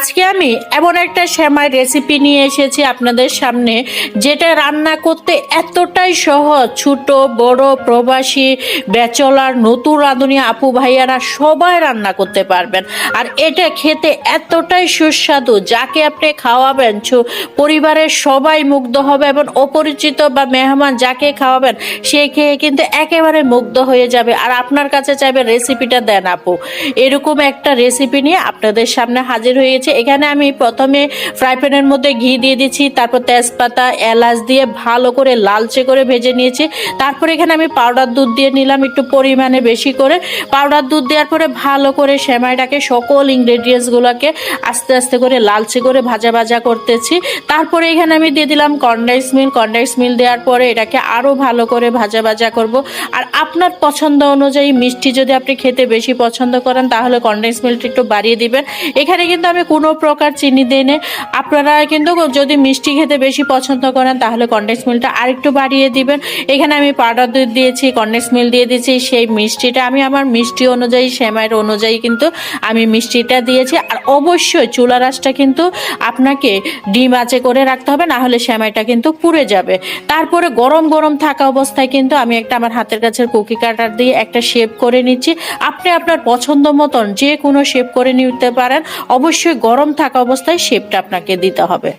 আজকে আমি এমন একটা সেমাই রেসিপি নিয়ে এসেছি আপনাদের সামনে, যেটা রান্না করতে এতটাই সহজ। ছোট বড়, প্রবাসী, ব্যাচলার, নতুন রাঁধুনি আপু ভাইয়ারা সবাই রান্না করতে পারবেন। আর এটা খেতে এতটাই সুস্বাদু, যাকে আপনি খাওয়াবেন পরিবারের সবাই মুগ্ধ হবে, এবং অপরিচিত বা মেহমান যাকে খাওয়াবেন সে খেয়ে কিন্তু একেবারে মুগ্ধ হয়ে যাবে, আর আপনার কাছে চাইবে রেসিপিটা দেন আপু। এরকম একটা রেসিপি নিয়ে আপনাদের সামনে হাজির হয়েছে। এখানে আমি প্রথমে ফ্রাই প্যানের মধ্যে ঘি দিয়ে দিচ্ছি, তারপর তেজপাতা এলাচ দিয়ে ভালো করে লালচে করে ভেজে নিয়েছি। তারপর এখানে আমি পাউডার দুধ দিয়ে নিলাম একটু পরিমাণে বেশি করে। পাউডার দুধ দেওয়ার পরে ভালো করে সেমাইটাকে সকল ইনগ্রেডিয়েন্টসগুলোকে আস্তে আস্তে করে লালচে করে ভাজা ভাজা করতেছি। তারপরে এখানে আমি দিয়ে দিলাম কনডেন্স মিল্ক। কনডেন্স মিল্ক দেওয়ার পরে এটাকে আরও ভালো করে ভাজা ভাজা করব। আর আপনার পছন্দ অনুযায়ী মিষ্টি যদি আপনি খেতে বেশি পছন্দ করেন তাহলে কনডেন্স মিল্ক একটু বাড়িয়ে দিবেন। এখানে কিন্তু আমি কোনো প্রকার চিনি দিই না। আপনারা কিন্তু যদি মিষ্টি খেতে বেশি পছন্দ করেন তাহলে কনডেন্স মিল্কটা আরেকটু বাড়িয়ে দিবেন। এখানে আমি পাউডার দুধ দিয়েছি, কনডেন্স মিল্ক দিয়ে দিয়েছি। সেই মিষ্টিটা আমি আমার মিষ্টি অনুযায়ী, সেমাইয়ের অনুযায়ী কিন্তু আমি মিষ্টিটা দিয়েছি। আর অবশ্যই চুলার আঁচটা কিন্তু আপনাকে ডিম আঁচে করে রাখতে হবে, না হলে সেমাইটা কিন্তু পুড়ে যাবে। তারপরে গরম গরম থাকা অবস্থায় কিন্তু আমি একটা আমার হাতের কাছের কুকি কাটার দিয়ে একটা শেপ করে নিচ্ছি। আপনি আপনার পছন্দ মতন যে কোনো শেপ করে নিতে পারেন। অবশ্যই গরম থাকা অবস্থায় শেপটা আপনাকে দিতে হবে।